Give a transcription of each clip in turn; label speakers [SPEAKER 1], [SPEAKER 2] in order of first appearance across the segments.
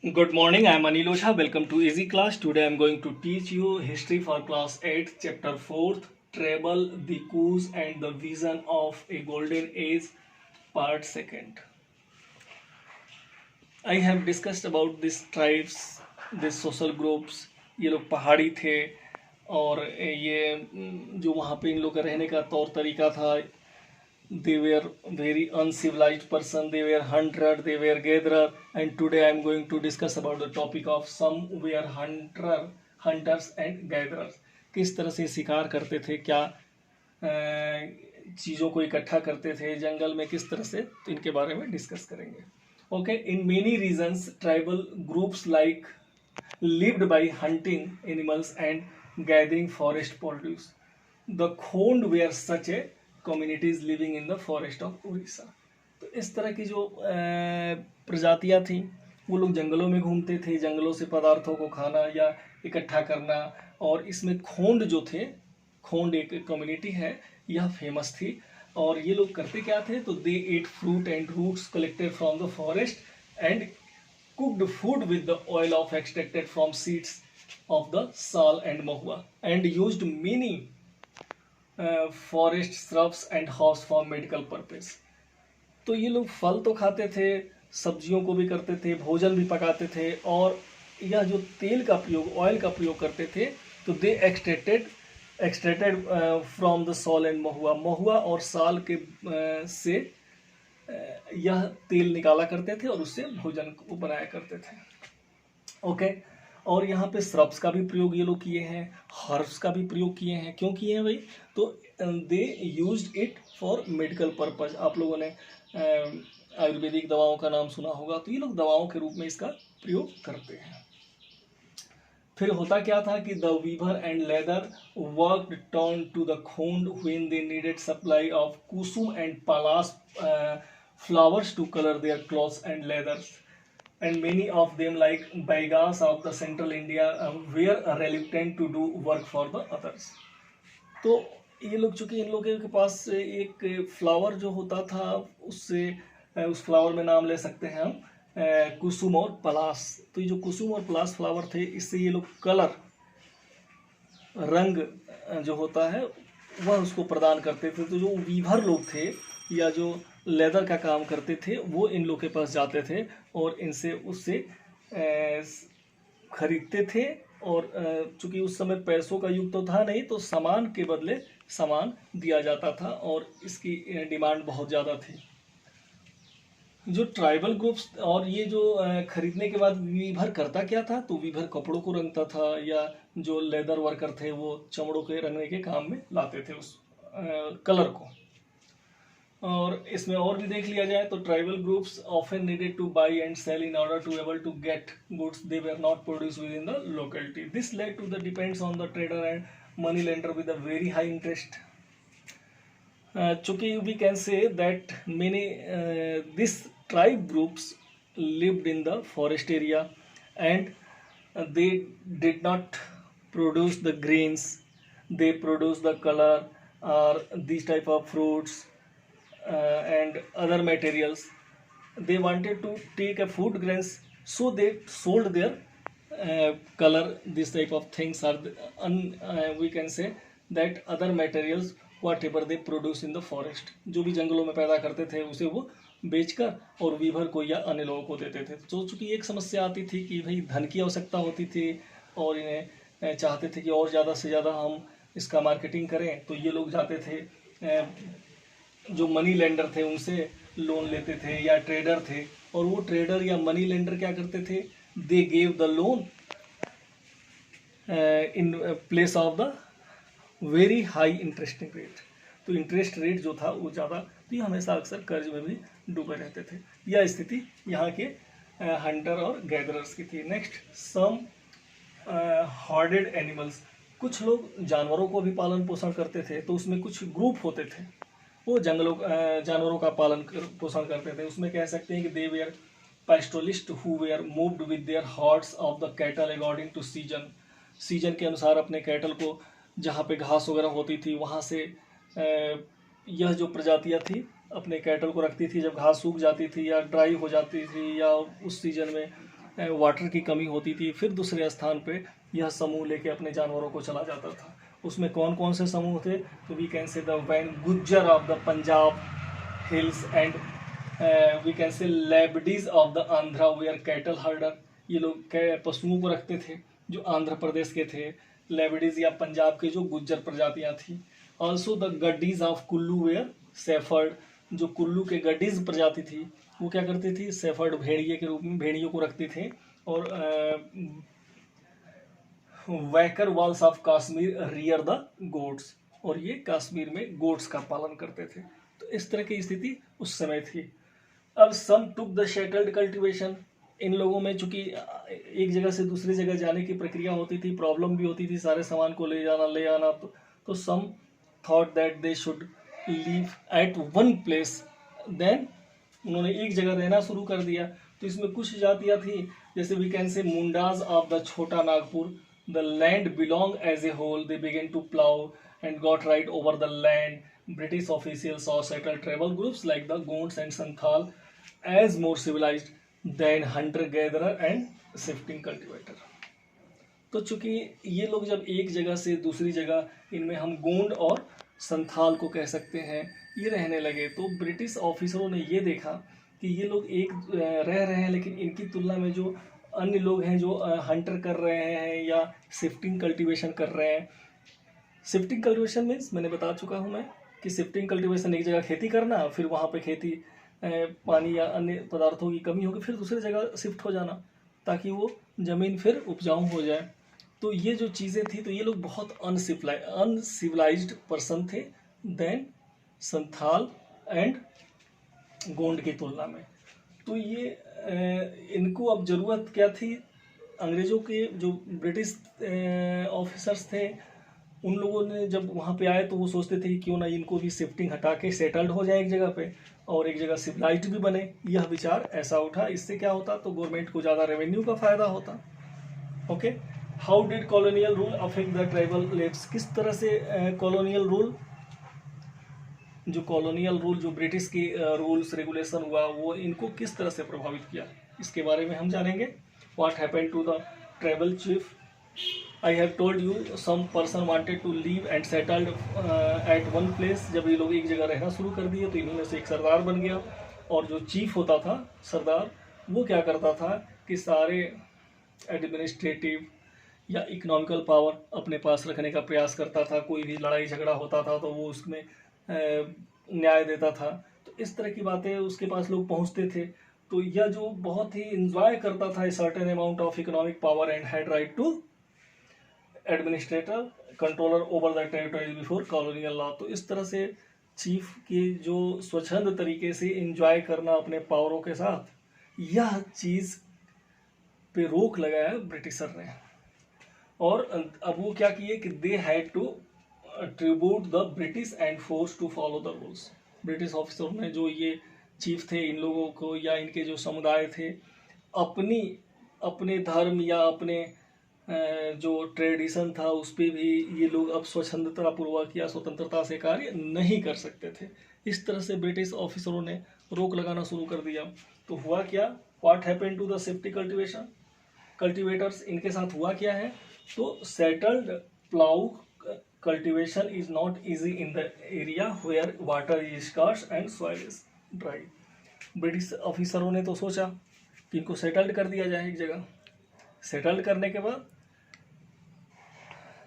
[SPEAKER 1] Good morning, I am Anil Osha. Welcome to Easy Class. Today I am going to teach you history for class 8, chapter 4th, Travel, the Coos and the Vision of a Golden Age, part 2nd. I have discussed about these tribes, these social groups. ये लोग पहाड़ी थे और ये जो वहाँ पे इन लोग का रहने का तौर तरीका था. They were very uncivilized person, they were hunter, they were gatherer, and today I am going to discuss about the topic of some were hunters and gatherers. किस तरह से शिकार करते थे, क्या चीज़ों को इकट्ठा करते थे जंगल में, किस तरह से, तो इनके बारे में डिस्कस करेंगे. Okay, in many reasons tribal groups like lived by hunting animals and gathering forest produce. The Khond were such a communities living in the forest of Orissa. तो इस तरह की जो प्रजातियां थी, वो लोग जंगलों में घूमते थे, जंगलों से पदार्थों को खाना या इकट्ठा करना. और इसमें खोंड जो थे, खोंड एक कम्युनिटी है, यह फेमस थी. और ये लोग करते क्या थे, तो they ate fruit and roots collected from the forest and cooked food with the oil of extracted from seeds of the sal and mahua and used many forest shrubs and herbs for medical purpose. तो ये लोग फल तो खाते थे, सब्जियों को भी करते थे, भोजन भी पकाते थे, और यह जो तेल का प्रयोग, ऑयल का प्रयोग करते थे, तो they extracted from the sal and mahua, महुआ और साल के से यह तेल निकाला करते थे और उससे भोजन को बनाया करते थे. ओके, और यहाँ पे श्रब्स का भी प्रयोग ये लोग किए हैं, हर्ब्स का भी प्रयोग किए हैं. क्यों किए हैं भाई, तो they used it for medical purpose. आप लोगों ने आयुर्वेदिक दवाओं का नाम सुना होगा, तो ये लोग दवाओं के रूप में इसका प्रयोग करते हैं. फिर होता क्या था कि the weaver and leather work turn to the Khond when they needed supply of kusum and palash flowers to color their clothes and leathers, and many of them like Baigas of the central India were reluctant to do work for the others. तो ये लोग, चूंकि इन लोगों के पास एक flower जो होता था, उससे उस फ्लावर में नाम ले सकते हैं हम कुसुम और पलास. तो ये जो कुसुम और पलास फ्लावर थे, इससे ये लोग कलर, रंग जो होता है वह उसको प्रदान करते थे. तो जो वीवर लोग थे या जो लेदर का काम करते थे, वो इन लोग के पास जाते थे और इनसे उससे खरीदते थे. और चूंकि उस समय पैसों का युग तो था नहीं, तो सामान के बदले सामान दिया जाता था और इसकी डिमांड बहुत ज़्यादा थी. जो ट्राइबल ग्रुप्स, और ये जो खरीदने के बाद वीवर करता क्या था, तो वीवर कपड़ों को रंगता था, या जो लेदर वर्कर थे वो चमड़ों के रंगने के काम में लाते थे उस कलर को. और इसमें और भी देख लिया जाए तो tribal groups often needed to buy and sell in order to able to get goods they were not produce within the locality. This led to the depends on the trader and money lender with a very high interest. चूंकि we can say that many this tribe groups lived in the forest area, and they did not produce the grains, they produce the color or these type of fruits and other materials. They wanted to take a food grains, so they sold their color, this type of things are we can say that other materials whatever they produce in the forest. जो भी जंगलों में पैदा करते थे उसे वो बेचकर और वीवर को या अन्य लोगों को देते थे. तो चूँकि एक समस्या आती थी कि भाई धन की आवश्यकता होती थी और इन्हें चाहते थे कि और ज़्यादा से ज़्यादा हम इसका मार्केटिंग करें, तो ये लोग जाते थे, जो मनी लेंडर थे उनसे लोन लेते थे, या ट्रेडर थे, और वो ट्रेडर या मनी लेंडर क्या करते थे, they gave the loan in place of the very high interesting rate. तो इंटरेस्ट रेट जो था वो ज़्यादा, तो ये हमेशा अक्सर कर्ज में भी डूबे रहते थे. यह स्थिति यहाँ के हंटर और गैदरर्स की थी. नेक्स्ट, सम हॉर्डेड एनिमल्स. कुछ लोग जानवरों को भी पालन पोषण करते थे, तो उसमें कुछ ग्रुप होते थे, वो जानवरों का पालन पोषण करते थे. उसमें कह सकते हैं कि दे where pastoralists who were moved with their herds of the cattle according to season. Season के अनुसार अपने कैटल को जहाँ पे घास वगैरह होती थी वहाँ से यह जो प्रजातियाँ थी अपने कैटल को रखती थी. जब घास सूख जाती थी या ड्राई हो जाती थी या उस सीजन में वाटर की कमी होती थी, फिर दूसरे स्थान पे यह समूह लेके अपने जानवरों को चला जाता था। उसमें कौन कौन से समूह थे? तो we can say the Van Gujjar of the Punjab hills and we can say Labadis of the Andhra were cattle herder. ये लोग पशुओं को रखते थे जो आंध्र प्रदेश के थे। लेबडीज या पंजाब के जो गुज्जर प्रजातियां थी। Also the Gaddis of Kullu were shepherd. जो कुल्लू के गड्डीज प्रजाति थी वो क्या करती थी? सेफर्ड भेड़िए के रूप में भेड़ियों को रखते थे। और Bakarwals of Kashmir rear the goats. और ये कश्मीर में गोट्स का पालन करते थे। तो इस तरह की स्थिति उस समय थी। अब सम टुक द शेटल्ड कल्टीवेशन। इन लोगों में चूंकि एक जगह से दूसरी जगह जाने की प्रक्रिया होती थी, प्रॉब्लम भी होती थी, सारे सामान को ले जाना ले आना। तो some thought that they should live at one place. Then उन्होंने एक जगह रहना शुरू कर दिया। तो इसमें कुछ जातियां थी, जैसे वी कैन से Mundas of the Chota Nagpur. The land belong as a whole. They began to plough and got right over the land. British officials saw settled tribal groups like the Gonds and Santhal as more civilized than hunter-gatherer and shifting cultivator. तो चूंकि ये लोग जब एक जगह से दूसरी जगह, इनमें हम गोंड और संथाल को कह सकते हैं, ये रहने लगे, तो ब्रिटिश ऑफिसरों ने ये देखा कि ये लोग एक रह रहे हैं, लेकिन इनकी तुलना में जो अन्य लोग हैं जो हंटर कर रहे हैं या शिफ्टिंग कल्टीवेशन कर रहे हैं। शिफ्टिंग कल्टीवेशन मीन्स मैंने बता चुका हूँ मैं कि शिफ्टिंग कल्टीवेशन एक जगह खेती करना, फिर वहाँ पे खेती पानी या अन्य पदार्थों की कमी होगी, फिर दूसरी जगह शिफ्ट हो जाना ताकि वो ज़मीन फिर उपजाऊ हो जाए। तो ये जो चीज़ें थी, तो ये लोग बहुत अनसिविलाइज्ड पर्सन थे देन संथाल एंड गोंड की तुलना में। तो ये इनको अब ज़रूरत क्या थी? अंग्रेज़ों के जो ब्रिटिश ऑफिसर्स थे, उन लोगों ने जब वहाँ पे आए तो वो सोचते थे कि क्यों ना इनको भी शिफ्टिंग हटा के सेटल्ड हो जाए एक जगह पे और एक जगह सिविलाइज्ड भी बने। यह विचार ऐसा उठा। इससे क्या होता? तो गवर्नमेंट को ज़्यादा रेवेन्यू का फायदा होता। Okay, how did colonial rule affect the tribal labs? किस तरह से कॉलोनियल रूल जो ब्रिटिश की रूल्स रेगुलेशन हुआ वो इनको किस तरह से प्रभावित किया, इसके बारे में हम जानेंगे। What happened to the tribal chief? I have told you some person wanted to leave and settled at one place। जब ये लोग एक जगह रहना शुरू कर दिए तो इन्होंने से एक सरदार बन गया। और जो चीफ होता था सरदार, वो क्या करता था कि सारे एडमिनिस्ट्रेटिव या इकोनॉमिकल पावर अपने पास रखने का प्रयास करता था। कोई भी लड़ाई झगड़ा होता था तो वो उसमें न्याय देता था। तो इस तरह की बातें उसके पास लोग पहुंचते थे। तो यह जो बहुत ही इंजॉय करता था certain amount of economic power and had right to administrator controller over the territory before colonial law. तो इस तरह से चीफ की जो स्वच्छंद तरीके से एंजॉय करना अपने पावरों के साथ, यह चीज़ पे रोक लगाया ब्रिटिशर ने। और अब वो क्या किए कि they had to tribute the British and force to follow the rules. British ऑफिसरों ने जो ये चीफ थे, इन लोगों को या इनके जो समुदाय थे, अपने धर्म या अपने जो ट्रेडिशन था उस पर भी ये लोग अब स्वच्छंदता पूर्वक या स्वतंत्रता से कार्य नहीं कर सकते थे। इस तरह से ब्रिटिश ऑफिसरों ने रोक लगाना शुरू कर दिया। तो हुआ क्या? What happened to the shifting cultivators? इनके साथ हुआ क्या है? तो settled plough cultivation is not easy in the area where water is scarce and soil is dry. British ऑफिसरों ने तो सोचा कि इनको सेटल्ड कर दिया जाए एक जगह। सेटल्ड करने के बाद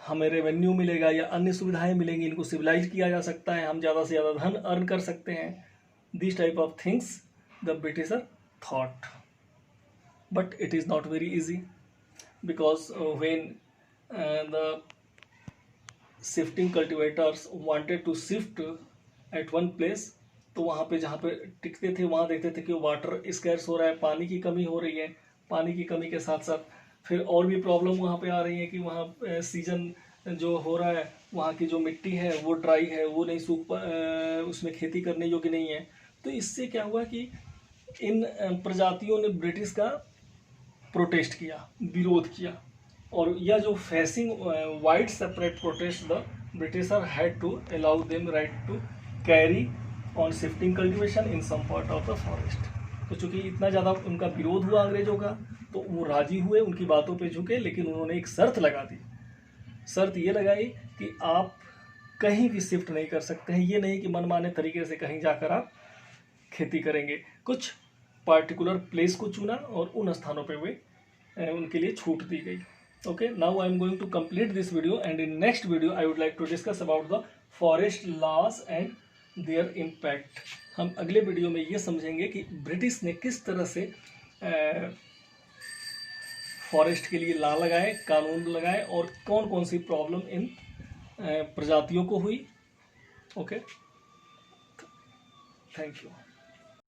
[SPEAKER 1] हमें रेवेन्यू मिलेगा या अन्य सुविधाएं मिलेंगी, इनको सिविलाइज किया जा सकता है, हम ज़्यादा से ज़्यादा धन अर्न कर सकते हैं। This type of things the Britisher thought, but it is not very easy because when the shifting cultivators wanted to shift at one place, तो वहाँ पे जहाँ पे टिकते थे वहाँ देखते थे कि वाटर स्कैर्स हो रहा है, पानी की कमी हो रही है। पानी की कमी के साथ साथ फिर और भी प्रॉब्लम वहाँ पे आ रही है कि वहाँ सीजन जो हो रहा है, वहाँ की जो मिट्टी है वो ड्राई है, वो नहीं सूख उसमें खेती करने योग्य नहीं है। तो इससे क्या हुआ कि इन प्रजातियों ने ब्रिटिश का प्रोटेस्ट किया, विरोध किया। और यह जो facing wide separate protest the Britisher had to allow them right to carry on shifting cultivation in some part of the forest. तो चूंकि इतना ज़्यादा उनका विरोध हुआ अंग्रेजों का, तो वो राजी हुए, उनकी बातों पे झुके, लेकिन उन्होंने एक शर्त लगा दी। शर्त ये लगाई कि आप कहीं भी शिफ्ट नहीं कर सकते हैं, ये नहीं कि मनमाने तरीके से कहीं जाकर आप खेती करेंगे। कुछ पार्टिकुलर प्लेस को चुना और उन स्थानों पे वे उनके लिए छूट दी गई। Okay, now I am going to complete this video and in next video I would like to discuss about the forest laws and their impact. हम अगले वीडियो में ये समझेंगे कि ब्रिटिश ने किस तरह से फॉरेस्ट के लिए लॉ लगाए, कानून लगाए और कौन कौन सी प्रॉब्लम इन प्रजातियों को हुई। Okay, thank you.